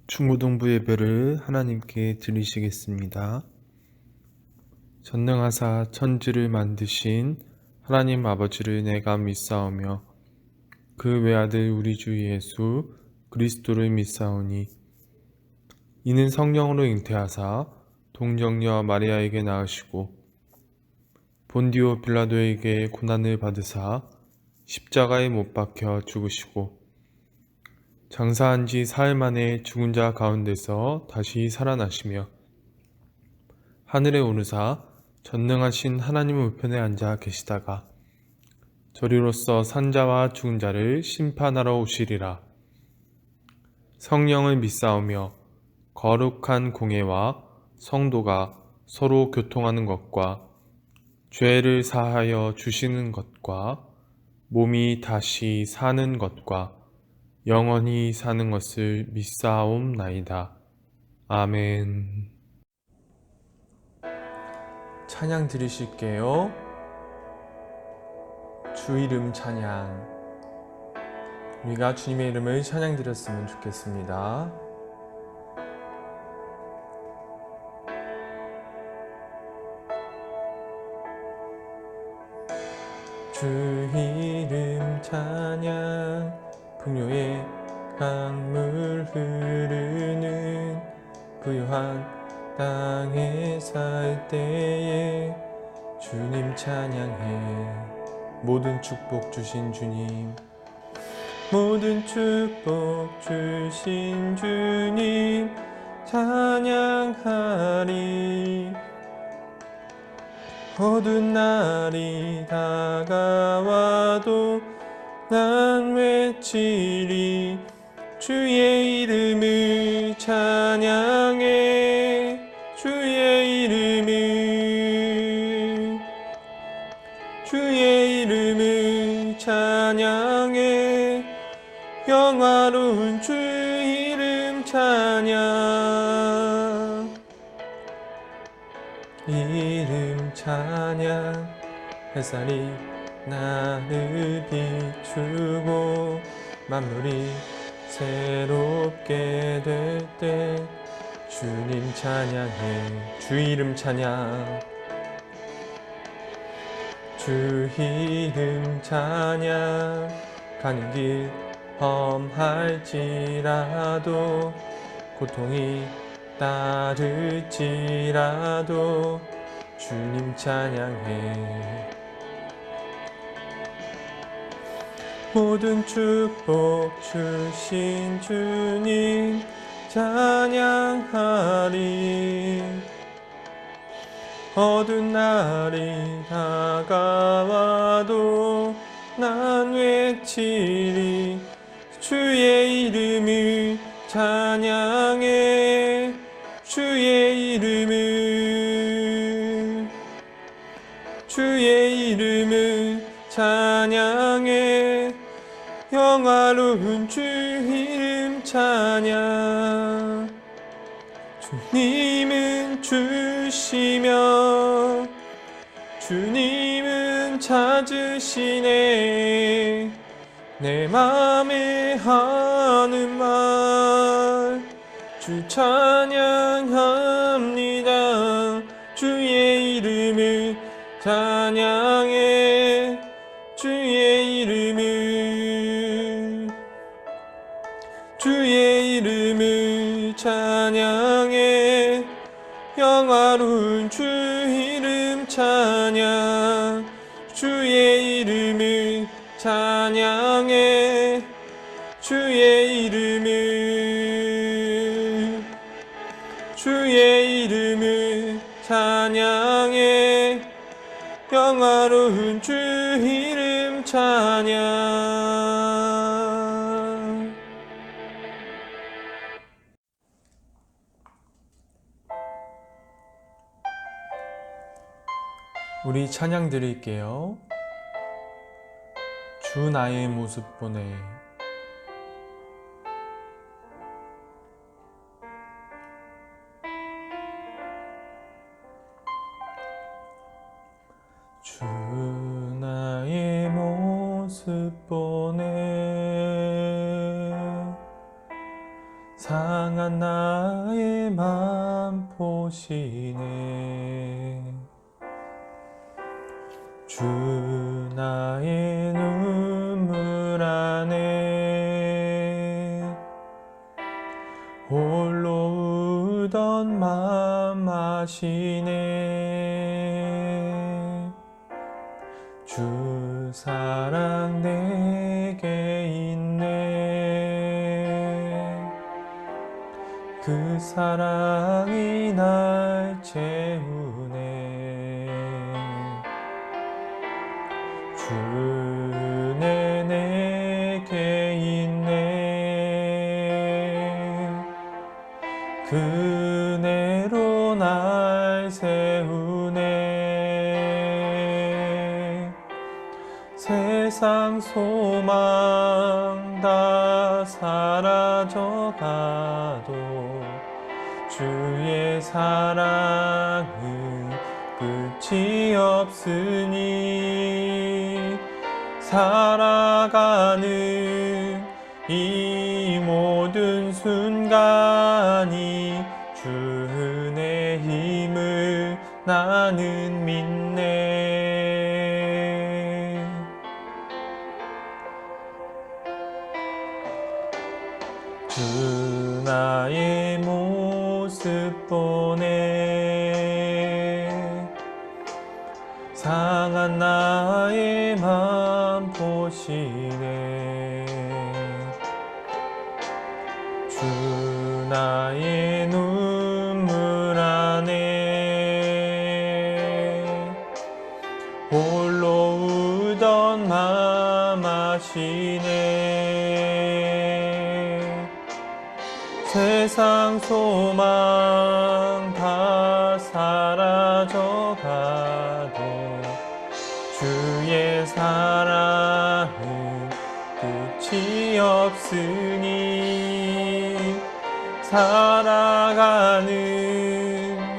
중고등부 예배를 하나님께 드리시겠습니다. 전능하사 천지를 만드신 하나님 아버지를 내가 믿사오며 그 외아들 우리 주 예수 그리스도를 믿사오니 이는 성령으로 잉태하사 동정녀 마리아에게 낳으시고 본디오 빌라도에게 고난을 받으사 십자가에 못 박혀 죽으시고 장사한 지 사흘 만에 죽은 자 가운데서 다시 살아나시며 하늘에 오르사 전능하신 하나님 우편에 앉아 계시다가 저리로서 산자와 죽은 자를 심판하러 오시리라. 성령을 믿사오며 거룩한 공예와 성도가 서로 교통하는 것과 죄를 사하여 주시는 것과 몸이 다시 사는 것과 영원히 사는 것을 믿사옵나이다. 아멘. 찬양 드리실게요. 주 이름 찬양. 우리가 주님의 이름을 찬양 드렸으면 좋겠습니다. 주 이름 찬양. 풍요의 강물 흐르는 부유한 땅에 살 때에 주님 찬양해. 모든 축복 주신 주님, 모든 축복 주신 주님 찬양하리. 어두운 날이 다가와도 난 외치리. 주의 이름을 찬양해. 주의 이름을 찬양해. 영화로운 주 이름 찬양. 이름 찬양. 햇살이 나를 비추고 만물이 새롭게 될 때 주님 찬양해. 주 이름 찬양. 주 이름 찬양. 가는 길 험할지라도 고통이 따를지라도 주님 찬양해. 모든 축복 주신 주님 찬양하리. 어두운 날이 다가와도 난 외치리. 주의 이름을 찬양해. 주의 이름을 찬양해. 영화로운 주 이름 찬양. 주님은 주시며 주님은 찾으시네. 내 맘에 하는 말 주 찬양합니다. 주의 이름을 찬양해. 주의 이름을 찬양해. 영화로운 주 이름 찬양. 주의 이름을 찬양해. 주의 이름을 찬양해. 영화로운 주 이름 찬양. 우리 찬양 드릴게요. 주 나의 모습 보네. 주 나의 모습 보네. 상한 나의 맘 보시네. 주 나의 눈물 안에 홀로 울던 맘 아시네. 주 사랑 내게 있네. 그 사랑이 날 채우네. 주네 내게 있네. 그 은혜로 날 세우네. 세상 소망 다 사라져가도 주의 사랑은 끝이 없으니 살아가는 이 모든 순간이 주 은혜 힘을 나는 믿네. 주 나의 모습 보네. 상한 나의 맘 보시네. 주 나의 눈물 안에 홀로 울던 맘 아시네. 세상 소망 다 사라져가도 주의 사랑은 끝이 없으니 살아가는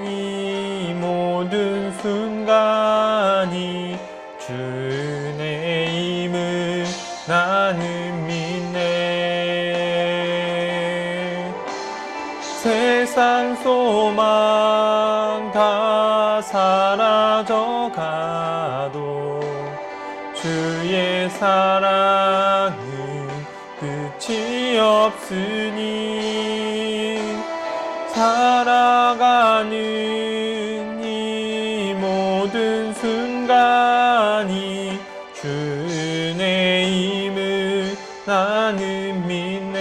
이 모든 순간이 주 은혜임을 나는 믿네. 세상 소망 다 사라져가도 주의 사랑은 끝이 없으니 살아가는 이 모든 순간이 주 은혜임을 나는 믿네.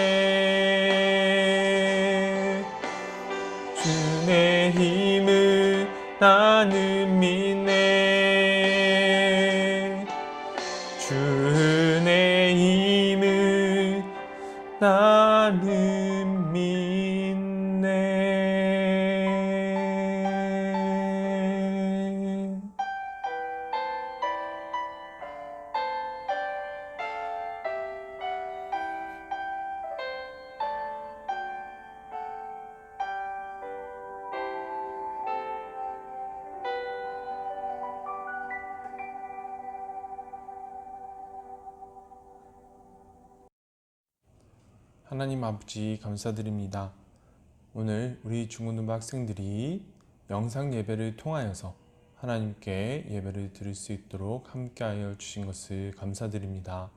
주의 힘을 나는 믿네. 주의 힘을 나는 믿네. 하나님 아버지 감사드립니다. 오늘 우리 중고등부 학생들이 영상 예배를 통하여서 하나님께 예배를 드릴 수 있도록 함께하여 주신 것을 감사드립니다.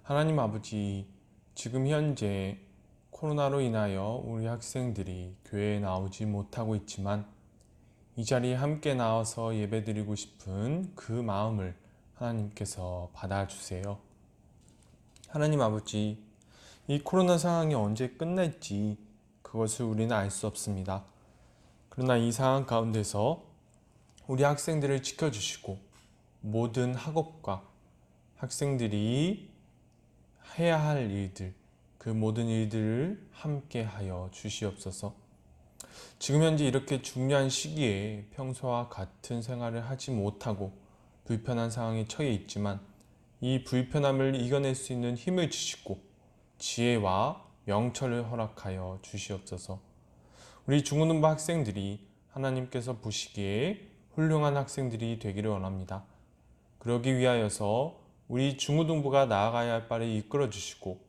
하나님 아버지, 지금 현재 코로나로 인하여 우리 학생들이 교회에 나오지 못하고 있지만 이 자리에 함께 나와서 예배드리고 싶은 그 마음을 하나님께서 받아주세요. 하나님 아버지, 이 코로나 상황이 언제 끝날지 그것을 우리는 알 수 없습니다. 그러나 이 상황 가운데서 우리 학생들을 지켜주시고 모든 학업과 학생들이 해야 할 일들, 그 모든 일들을 함께 하여 주시옵소서. 지금 현재 이렇게 중요한 시기에 평소와 같은 생활을 하지 못하고 불편한 상황에 처해 있지만 이 불편함을 이겨낼 수 있는 힘을 주시고 지혜와 명철을 허락하여 주시옵소서. 우리 중고등부 학생들이 하나님께서 보시기에 훌륭한 학생들이 되기를 원합니다. 그러기 위하여서 우리 중고등부가 나아가야 할 바를 이끌어 주시고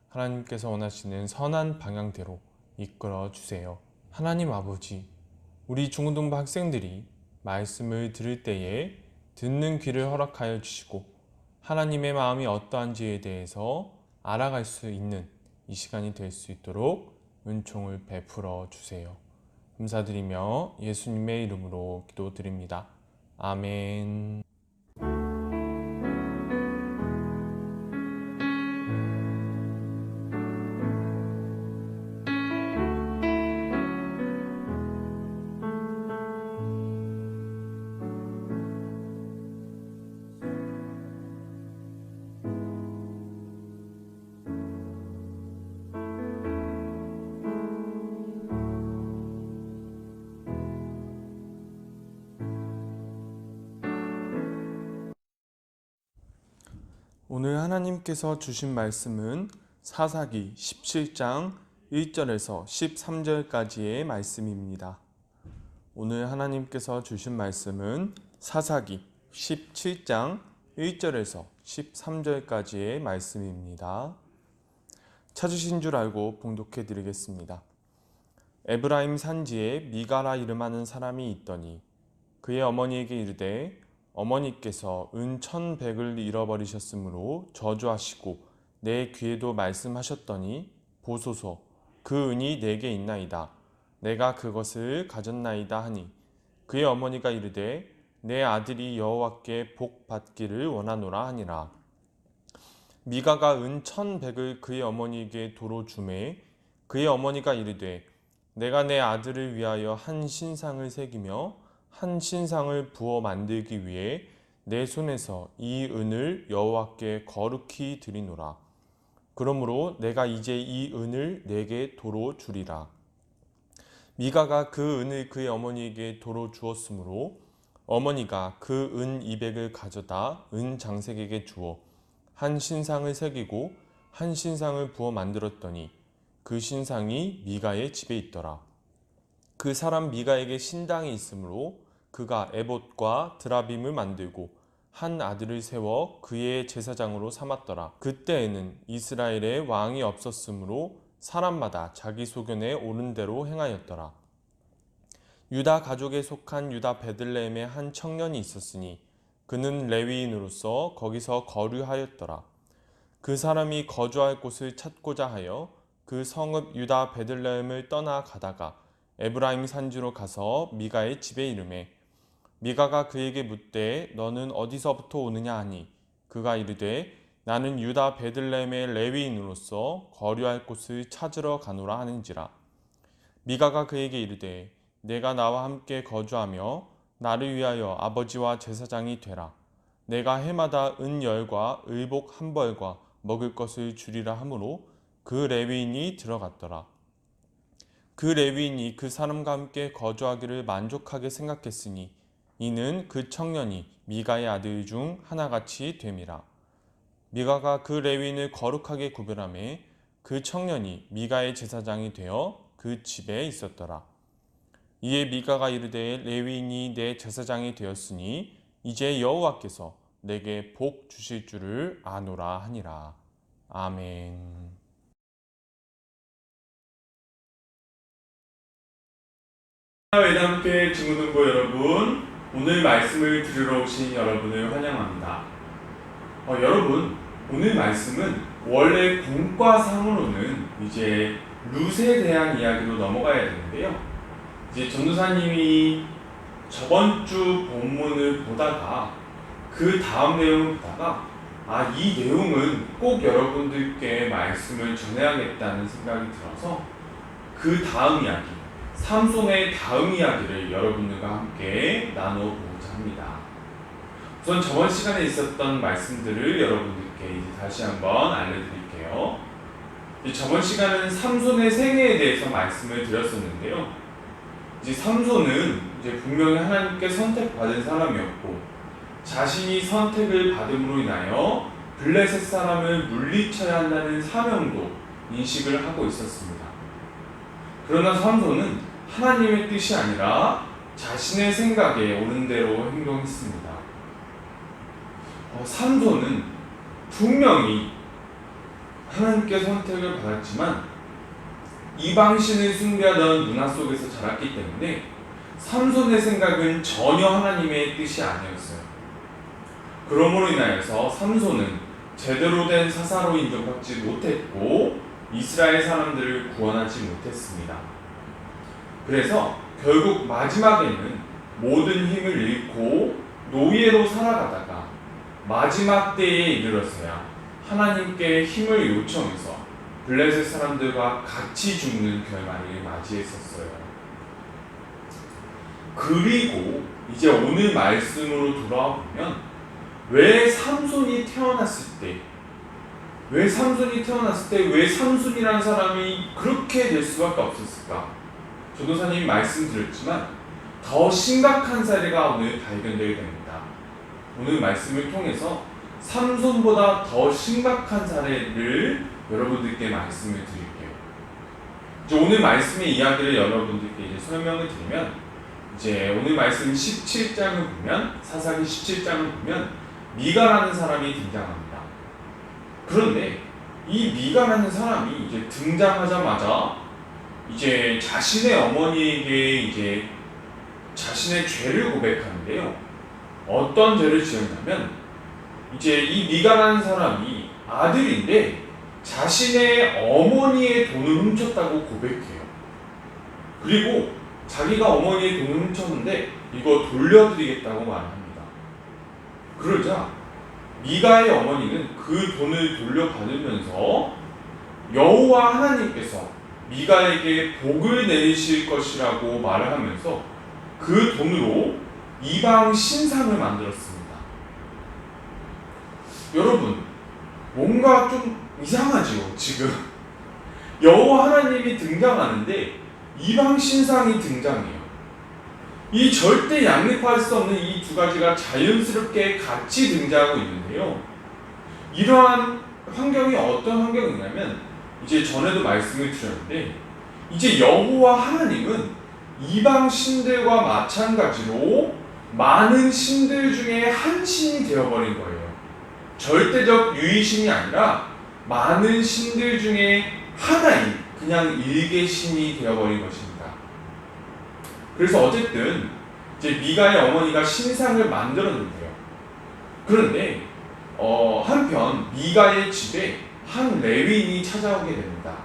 하나님께서 원하시는 선한 방향대로 이끌어 주세요. 하나님 아버지, 우리 중고등부 학생들이 말씀을 들을 때에 듣는 귀를 허락하여 주시고 하나님의 마음이 어떠한지에 대해서 알아갈 수 있는 이 시간이 될 수 있도록 은총을 베풀어 주세요. 감사드리며 예수님의 이름으로 기도드립니다. 아멘. 오늘 하나님께서 주신 말씀은 사사기 17장 1절에서 13절까지의 말씀입니다. 오늘 하나님께서 주신 말씀은 사사기 17장 1절에서 13절까지의 말씀입니다. 찾으신 줄 알고 봉독해 드리겠습니다. 에브라임 산지에 미가라 이름하는 사람이 있더니 그의 어머니에게 이르되 어머니께서 은 1,100을 잃어버리셨으므로 저주하시고 내 귀에도 말씀하셨더니 보소서 그 은이 내게 있나이다. 내가 그것을 가졌나이다 하니 그의 어머니가 이르되 내 아들이 여호와께 복 받기를 원하노라 하니라. 미가가 은 1,100을 그의 어머니에게 도로 주매 그의 어머니가 이르되 내가 내 아들을 위하여 한 신상을 새기며 한 신상을 부어 만들기 위해 내 손에서 이 은을 여호와께 거룩히 드리노라. 그러므로 내가 이제 이 은을 내게 도로 주리라. 미가가 그 은을 그의 어머니에게 도로 주었으므로 어머니가 그 은 200을 가져다 은 장색에게 주어 한 신상을 새기고 한 신상을 부어 만들었더니 그 신상이 미가의 집에 있더라. 그 사람 미가에게 신당이 있으므로 그가 에봇과 드라빔을 만들고 한 아들을 세워 그의 제사장으로 삼았더라. 그때에는 이스라엘에 왕이 없었으므로 사람마다 자기 소견에 옳은 대로 행하였더라. 유다 가족에 속한 유다 베들레헴에 한 청년이 있었으니 그는 레위인으로서 거기서 거류하였더라. 그 사람이 거주할 곳을 찾고자 하여 그 성읍 유다 베들레헴을 떠나 가다가 에브라임 산지로 가서 미가의 집에 이르매 미가가 그에게 묻되 너는 어디서부터 오느냐 하니 그가 이르되 나는 유다 베들레헴의 레위인으로서 거류할 곳을 찾으러 가노라 하는지라. 미가가 그에게 이르되 내가 나와 함께 거주하며 나를 위하여 아버지와 제사장이 되라. 내가 해마다 은 10과 의복 1벌과 먹을 것을 주리라 하므로 그 레위인이 들어갔더라. 그 레위인이 그 사람과 함께 거주하기를 만족하게 생각했으니 이는 그 청년이 미가의 아들 중 하나같이 됨이라. 미가가 그 레위인을 거룩하게 구별하매 그 청년이 미가의 제사장이 되어 그 집에 있었더라. 이에 미가가 이르되 레위인이 내 제사장이 되었으니 이제 여호와께서 내게 복 주실 줄을 아노라 하니라. 아멘. 외담교회 중고등부 여러분, 오늘 말씀을 들으러 오신 여러분을 환영합니다. 여러분, 오늘 말씀은 원래 본과상으로는 이제 룻에 대한 이야기로 넘어가야 되는데요. 이제 전도사님이 저번 주 본문을 보다가 그 다음 내용을 보다가 이 내용은 꼭 여러분들께 말씀을 전해야겠다는 생각이 들어서 그 다음 이야기, 삼손의 다음 이야기를 여러분들과 함께 나눠보고자 합니다. 우선 저번 시간에 있었던 말씀들을 여러분들께 이제 다시 한번 알려드릴게요. 저번 시간은 삼손의 생애에 대해서 말씀을 드렸었는데요. 이제 삼손은 이제 분명히 하나님께 선택받은 사람이었고 자신이 선택을 받음으로 인하여 블레셋 사람을 물리쳐야 한다는 사명도 인식을 하고 있었습니다. 그러나 삼손은 하나님의 뜻이 아니라 자신의 생각에 옳은 대로 행동했습니다. 삼손은 분명히 하나님께 선택을 받았지만 이방신을 숭배하던 문화 속에서 자랐기 때문에 삼손의 생각은 전혀 하나님의 뜻이 아니었어요. 그러므로 인하여서 삼손은 제대로 된 사사로 인정받지 못했고 이스라엘 사람들을 구원하지 못했습니다. 그래서 결국 마지막에는 모든 힘을 잃고 노예로 살아가다가 마지막 때에 이르러서야 하나님께 힘을 요청해서 블레셋 사람들과 같이 죽는 결말을 맞이했었어요. 그리고 이제 오늘 말씀으로 돌아와 보면 왜 삼손이 태어났을 때 왜 삼손이라는 사람이 그렇게 될 수밖에 없었을까? 전도사님이 말씀드렸지만 더 심각한 사례가 오늘 발견되게 됩니다. 오늘 말씀을 통해서 삼손보다 더 심각한 사례를 여러분들께 말씀을 드릴게요. 이제 오늘 말씀의 이야기를 여러분들께 이제 설명을 드리면, 이제 오늘 말씀 17장을 보면, 사사기 17장을 보면 미가라는 사람이 등장합니다. 그런데 이 미가라는 사람이 이제 등장하자마자 이제 자신의 어머니에게 이제 자신의 죄를 고백하는데요. 어떤 죄를 지었냐면, 이제 이 미가라는 사람이 아들인데 자신의 어머니의 돈을 훔쳤다고 고백해요. 그리고 자기가 어머니의 돈을 훔쳤는데 이거 돌려드리겠다고 말합니다. 그러자 미가의 어머니는 그 돈을 돌려받으면서 여호와 하나님께서 미가에게 복을 내리실 것이라고 말을 하면서 그 돈으로 이방 신상을 만들었습니다. 여러분, 뭔가 좀 이상하죠, 지금. 여호와 하나님이 등장하는데 이방 신상이 등장해요. 이 절대 양립할 수 없는 이 두 가지가 자연스럽게 같이 등장하고 있는데요. 이러한 환경이 어떤 환경이냐면, 이제 전에도 말씀을 드렸는데, 이제 여호와 하나님은 이방 신들과 마찬가지로 많은 신들 중에 한 신이 되어버린 거예요. 절대적 유일신이 아니라 많은 신들 중에 하나인 그냥 일개 신이 되어버린 것입니다. 그래서 어쨌든 이제 미가의 어머니가 신상을 만들었는데요. 그런데 한편 미가의 집에 한 레위인이 찾아오게 됩니다.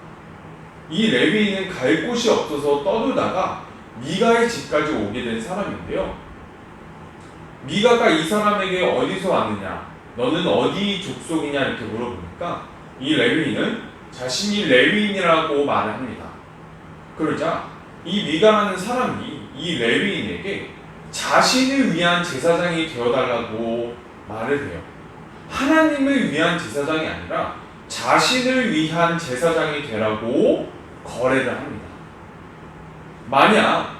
이 레위인은 갈 곳이 없어서 떠돌다가 미가의 집까지 오게 된 사람인데요. 미가가 이 사람에게 어디서 왔느냐, 너는 어디 족속이냐 이렇게 물어보니까 이 레위인은 자신이 레위인이라고 말을 합니다. 그러자 이 미가라는 사람이 이 레위인에게 자신을 위한 제사장이 되어달라고 말을 해요. 하나님을 위한 제사장이 아니라 자신을 위한 제사장이 되라고 거래를 합니다. 만약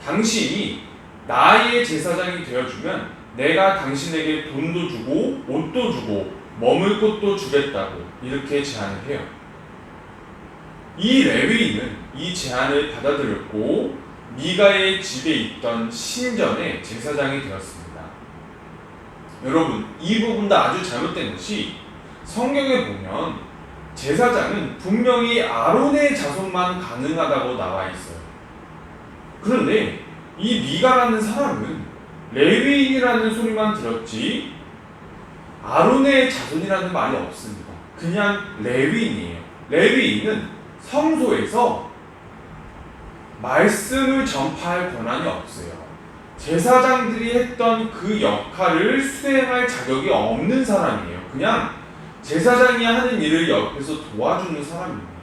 당신이 나의 제사장이 되어주면 내가 당신에게 돈도 주고 옷도 주고 머물 곳도 주겠다고 이렇게 제안을 해요. 이 레위인은 이 제안을 받아들였고 미가의 집에 있던 신전의 제사장이 되었습니다. 여러분, 이 부분도 아주 잘못된 것이, 성경에 보면 제사장은 분명히 아론의 자손만 가능하다고 나와 있어요. 그런데 이 미가라는 사람은 레위인이라는 소리만 들었지 아론의 자손이라는 말이 없습니다. 그냥 레위인이에요. 레위인은 성소에서 말씀을 전파할 권한이 없어요. 제사장들이 했던 그 역할을 수행할 자격이 없는 사람이에요. 그냥 제사장이 하는 일을 옆에서 도와주는 사람입니다.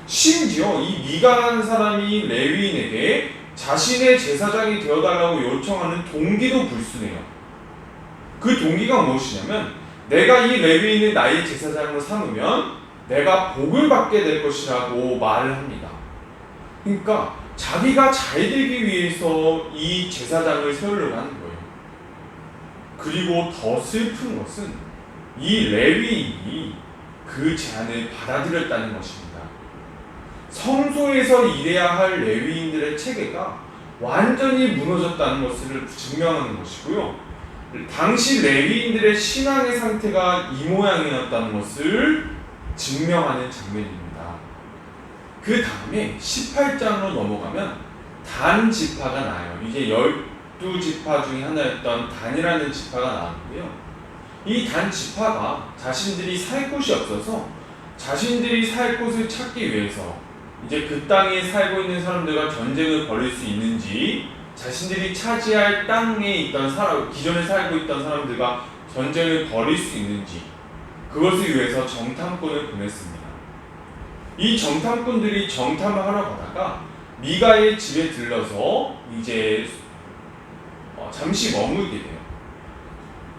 심지어 이 미가라는 사람이 레위인에게 자신의 제사장이 되어달라고 요청하는 동기도 불순해요. 그 동기가 무엇이냐면, 내가 이 레위인을 나의 제사장으로 삼으면 내가 복을 받게 될 것이라고 말을 합니다. 그러니까 자기가 잘 되기 위해서 이 제사장을 세우려고 하는 거예요. 그리고 더 슬픈 것은 이 레위인이 그 제안을 받아들였다는 것입니다. 성소에서 일해야 할 레위인들의 체계가 완전히 무너졌다는 것을 증명하는 것이고요. 당시 레위인들의 신앙의 상태가 이 모양이었다는 것을 증명하는 장면입니다. 그 다음에 18장으로 넘어가면 단 지파가 나요. 이제 12지파 중에 하나였던 단이라는 지파가 나오는데요. 이 단 지파가 자신들이 살 곳이 없어서 자신들이 살 곳을 찾기 위해서 이제 그 땅에 살고 있는 사람들과 전쟁을 벌일 수 있는지, 자신들이 차지할 땅에 있던 사람, 기존에 살고 있던 사람들과 전쟁을 벌일 수 있는지, 그것을 위해서 정탐꾼을 보냈습니다. 이 정탐꾼들이 정탐을 하러 가다가 미가의 집에 들러서 이제 잠시 머물게 돼요.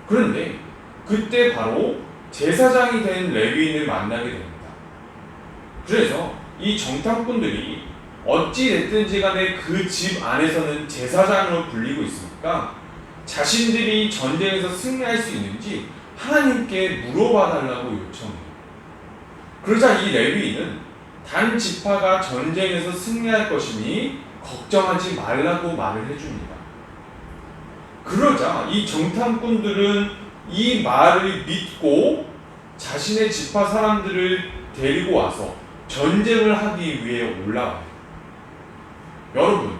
그런데 그때 바로 제사장이 된 레위인을 만나게 됩니다. 그래서 이 정탐꾼들이 어찌 됐든지 간에 그 집 안에서는 제사장으로 불리고 있으니까 자신들이 전쟁에서 승리할 수 있는지 하나님께 물어봐 달라고 요청해요. 그러자 이 레위인은 단 지파가 전쟁에서 승리할 것이니 걱정하지 말라고 말을 해줍니다. 그러자 이 정탐꾼들은 이 말을 믿고 자신의 지파 사람들을 데리고 와서 전쟁을 하기 위해 올라와요. 여러분,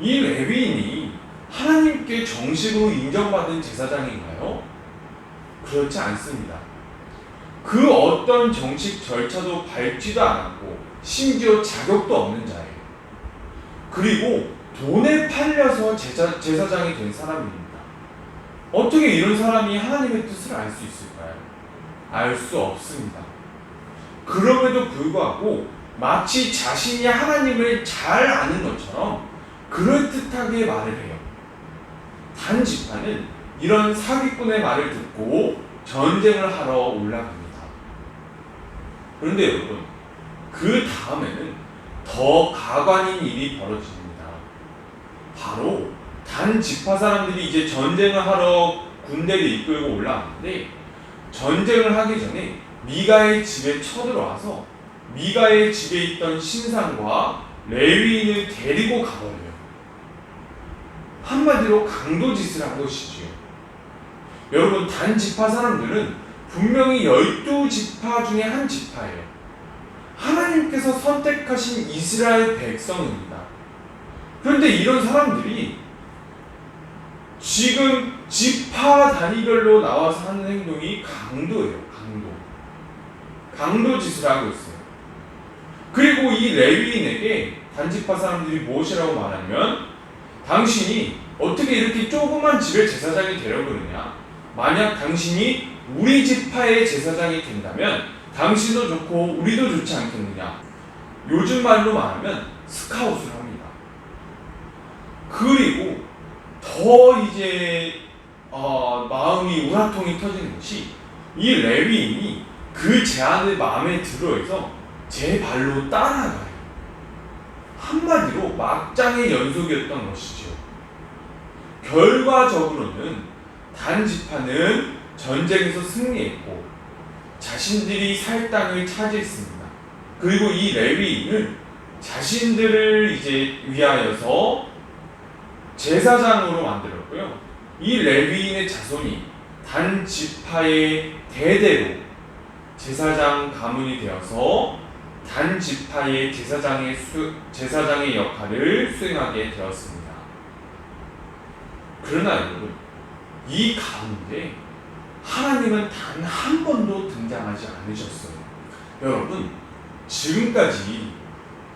이 레위인이 하나님께 정식으로 인정받은 제사장인가요? 그렇지 않습니다. 그 어떤 정식 절차도 밟지도 않았고 심지어 자격도 없는 자예요. 그리고 돈에 팔려서 제사장이 된 사람입니다. 어떻게 이런 사람이 하나님의 뜻을 알 수 있을까요? 알 수 없습니다. 그럼에도 불구하고 마치 자신이 하나님을 잘 아는 것처럼 그럴듯하게 말을 해요. 단 지파는 이런 사기꾼의 말을 듣고 전쟁을 하러 올라갑니다. 그런데 여러분, 그 다음에는 더 가관인 일이 벌어집니다. 바로 단 지파 사람들이 이제 전쟁을 하러 군대를 이끌고 올라왔는데, 전쟁을 하기 전에 미가의 집에 쳐들어와서 미가의 집에 있던 신상과 레위인을 데리고 가버려요. 한마디로 강도짓을 한 것이지요. 여러분, 단 지파 사람들은 분명히 12지파 중에 한 지파예요. 하나님께서 선택하신 이스라엘 백성입니다. 그런데 이런 사람들이 지금 지파 단위별로 나와서 하는 행동이 강도예요. 강도짓을 하고 있어요. 그리고 이 레위인에게 단지파 사람들이 무엇이라고 말하면, 당신이 어떻게 이렇게 조그만 집에 제사장이 되려고 그러냐? 만약 당신이 우리 지파의 제사장이 된다면 당신도 좋고 우리도 좋지 않겠느냐? 요즘 말로 말하면 스카웃을 합니다. 그리고 더 이제 마음이 우라통이 터지는 것이, 이 레위인이 그 제안을 마음에 들어해서 제 발로 따라가요. 한마디로 막장의 연속이었던 것이죠. 결과적으로는 단 지파는 전쟁에서 승리했고 자신들이 살 땅을 차지했습니다. 그리고 이 레위인은 자신들을 이제 위하여서 제사장으로 만들었고요. 이 레위인의 자손이 단 지파의 대대로 제사장 가문이 되어서 단 지파의 제사장의 역할을 수행하게 되었습니다. 그러나 여러분, 이 가운데 하나님은 단 한 번도 등장하지 않으셨어요. 여러분, 지금까지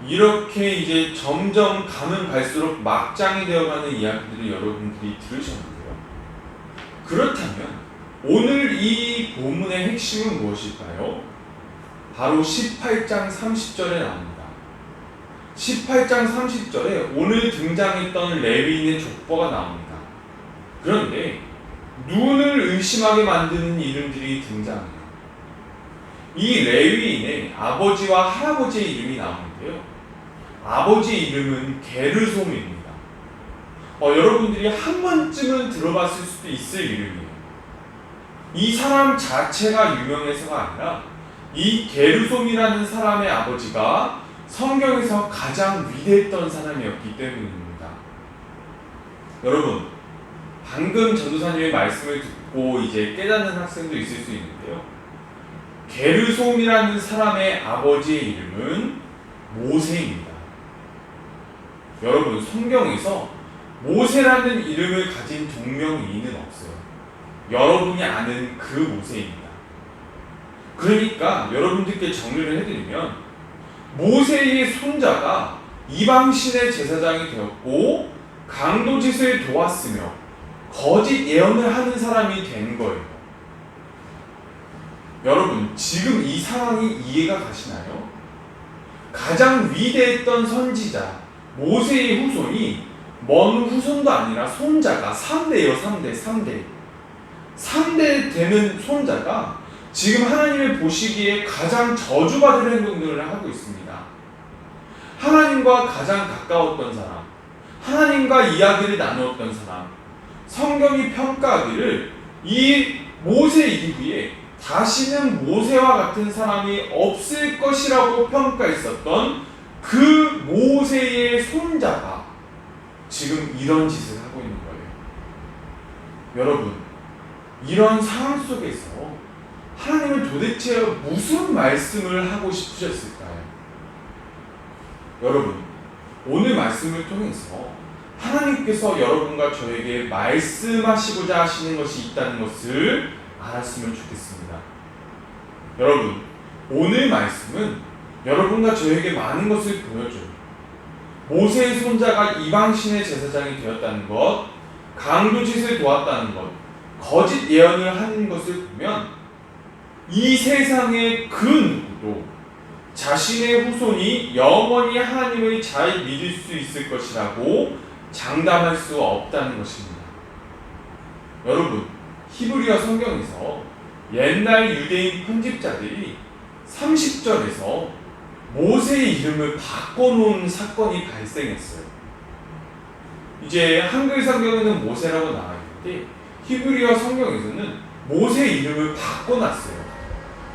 이렇게 이제 점점 가면 갈수록 막장이 되어가는 이야기들을 여러분들이 들으셨는데요. 그렇다면 오늘 이 본문의 핵심은 무엇일까요? 바로 18장 30절에 나옵니다. 18장 30절에 오늘 등장했던 레위인의 족보가 나옵니다. 그런데 눈을 의심하게 만드는 이름들이 등장해요. 이 레위인의 아버지와 할아버지의 이름이 나오는데요. 아버지 이름은 게르솜입니다. 여러분들이 한 번쯤은 들어봤을 수도 있을 이름이에요. 이 사람 자체가 유명해서가 아니라 이 게르솜이라는 사람의 아버지가 성경에서 가장 위대했던 사람이었기 때문입니다. 여러분, 방금 전도사님의 말씀을 듣고 이제 깨닫는 학생도 있을 수 있는데요. 게르솜이라는 사람의 아버지의 이름은 모세입니다. 여러분, 성경에서 모세라는 이름을 가진 동명이인은 없어요. 여러분이 아는 그 모세입니다. 그러니까 여러분들께 정리를 해드리면 모세의 손자가 이방신의 제사장이 되었고 강도짓을 도왔으며 거짓 예언을 하는 사람이 된 거예요. 여러분, 지금 이 상황이 이해가 가시나요? 가장 위대했던 선지자 모세의 후손이 먼 후손도 아니라 손자가 3대예요. 3대 되는 손자가 지금 하나님을 보시기에 가장 저주받을 행동들을 하고 있습니다. 하나님과 가장 가까웠던 사람, 하나님과 이야기를 나누었던 사람, 성경이 평가하기를 이 모세 이후에 다시는 모세와 같은 사람이 없을 것이라고 평가했었던 그 모세의 손자가 지금 이런 짓을 하고 있는 거예요. 여러분, 이런 상황 속에서 하나님은 도대체 무슨 말씀을 하고 싶으셨을까요? 여러분, 오늘 말씀을 통해서 하나님께서 여러분과 저에게 말씀하시고자 하시는 것이 있다는 것을 알았으면 좋겠습니다. 여러분, 오늘 말씀은 여러분과 저에게 많은 것을 보여줘요. 모세의 손자가 이방신의 제사장이 되었다는 것, 강도짓을 도왔다는 것, 거짓 예언을 하는 것을 보면 이 세상의 그 누구도 자신의 후손이 영원히 하나님을 잘 믿을 수 있을 것이라고 장담할 수 없다는 것입니다. 여러분, 히브리어 성경에서 옛날 유대인 편집자들이 30절에서 모세의 이름을 바꿔놓은 사건이 발생했어요. 이제 한글 성경에는 모세라고 나와 있는데 히브리어 성경에서는 모세의 이름을 바꿔놨어요.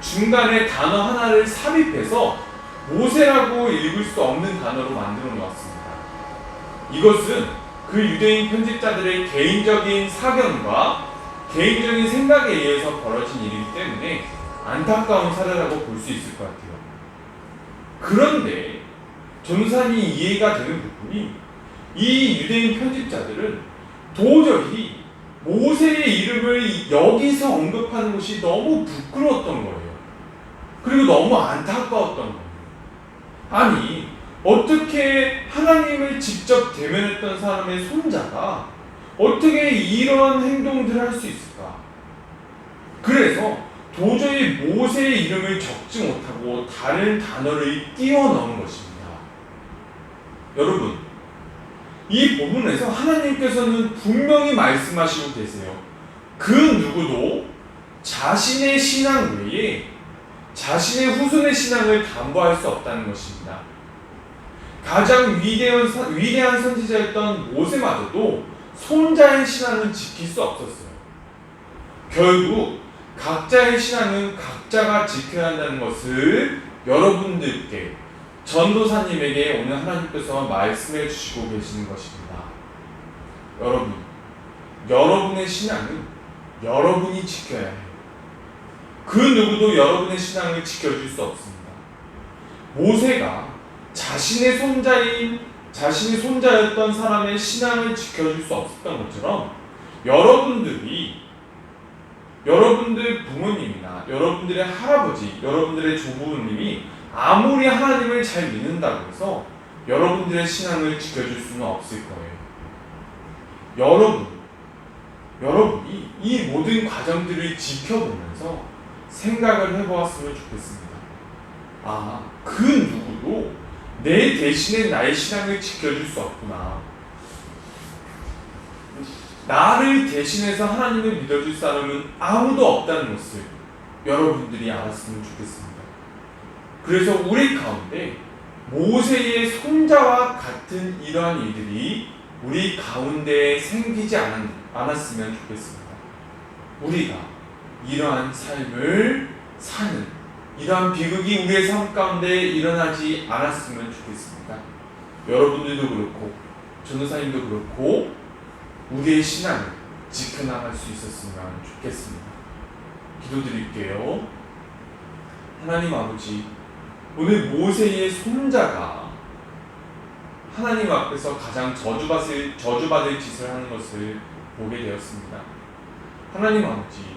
중간에 단어 하나를 삽입해서 모세라고 읽을 수 없는 단어로 만들어 놓았습니다. 이것은 그 유대인 편집자들의 개인적인 사견과 개인적인 생각에 의해서 벌어진 일이기 때문에 안타까운 사례라고 볼 수 있을 것 같아요. 그런데 전산이 이해가 되는 부분이 이 유대인 편집자들은 도저히 모세의 이름을 여기서 언급하는 것이 너무 부끄러웠던 거예요. 그리고 너무 안타까웠던 거예요. 아니, 어떻게 하나님을 직접 대면했던 사람의 손자가 어떻게 이런 행동들을 할 수 있을까? 그래서 도저히 모세의 이름을 적지 못하고 다른 단어를 끼워 넣은 것입니다. 여러분, 이 부분에서 하나님께서는 분명히 말씀하시고 계세요. 그 누구도 자신의 신앙 외에 자신의 후손의 신앙을 담보할 수 없다는 것입니다. 가장 위대한 선지자였던 모세마저도 손자의 신앙은 지킬 수 없었어요. 결국 각자의 신앙은 각자가 지켜야 한다는 것을 여러분들께, 전도사님에게 오늘 하나님께서 말씀해 주시고 계시는 것입니다. 여러분, 여러분의 신앙은 여러분이 지켜야 해요. 그 누구도 여러분의 신앙을 지켜줄 수 없습니다. 모세가 자신의 손자였던 사람의 신앙을 지켜줄 수 없었던 것처럼 여러분들 부모님이나 여러분들의 할아버지, 여러분들의 조부모님이 아무리 하나님을 잘 믿는다고 해서 여러분들의 신앙을 지켜줄 수는 없을 거예요. 여러분이 이 모든 과정들을 지켜보면서 생각을 해보았으면 좋겠습니다. 그 누구도 내 대신에 나의 신앙을 지켜줄 수 없구나. 나를 대신해서 하나님을 믿어줄 사람은 아무도 없다는 것을 여러분들이 알았으면 좋겠습니다. 그래서 우리 가운데 모세의 손자와 같은 이러한 일들이 우리 가운데 생기지 않았으면 좋겠습니다. 우리가 이러한 삶을 사는, 이러한 비극이 우리의 삶 가운데 일어나지 않았으면 좋겠습니다. 여러분들도 그렇고 전도사님도 그렇고 우리의 신앙을 지켜나갈 수 있었으면 좋겠습니다. 기도드릴게요. 하나님 아버지, 오늘 모세의 손자가 하나님 앞에서 가장 저주받을 짓을 하는 것을 보게 되었습니다. 하나님 아버지,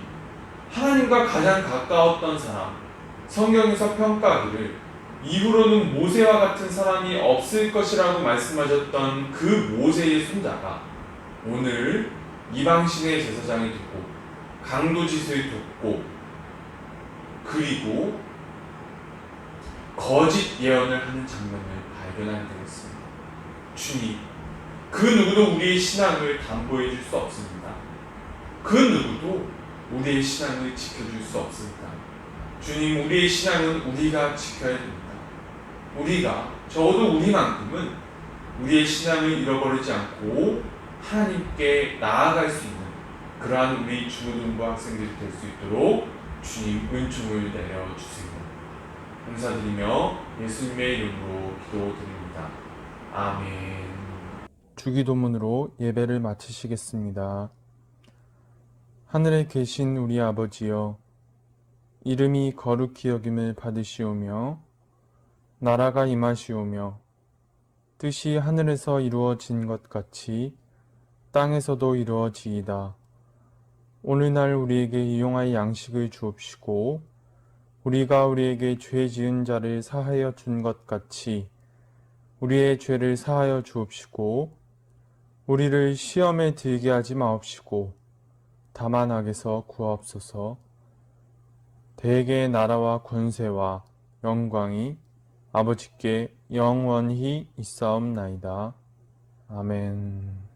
하나님과 가장 가까웠던 사람, 성경에서 평가하기를 이후로는 모세와 같은 사람이 없을 것이라고 말씀하셨던 그 모세의 손자가 오늘 이방신의 제사장이 되고 강도짓을 돕고 그리고 거짓 예언을 하는 장면을 발견하게 되었습니다. 주님, 그 누구도 우리의 신앙을 담보해 줄 수 없습니다. 그 누구도 우리의 신앙을 지켜줄 수 없습니다. 주님, 우리의 신앙은 우리가 지켜야 됩니다. 우리가 적어도 우리만큼은 우리의 신앙을 잃어버리지 않고 하나님께 나아갈 수 있는 그러한 우리 중고등부 학생들이 될 수 있도록 주님 은총을 내려주세요. 감사드리며 예수님의 이름으로 기도드립니다. 아멘. 주기도문으로 예배를 마치시겠습니다. 하늘에 계신 우리 아버지여, 이름이 거룩히 여김을 받으시오며 나라가 임하시오며 뜻이 하늘에서 이루어진 것 같이 땅에서도 이루어지이다. 오늘날 우리에게 일용할 양식을 주옵시고 우리가 우리에게 죄 지은 자를 사하여 준 것 같이 우리의 죄를 사하여 주옵시고 우리를 시험에 들게 하지 마옵시고 다만 악에서 구하옵소서. 대개의 나라와 권세와 영광이 아버지께 영원히 있사옵나이다. 아멘.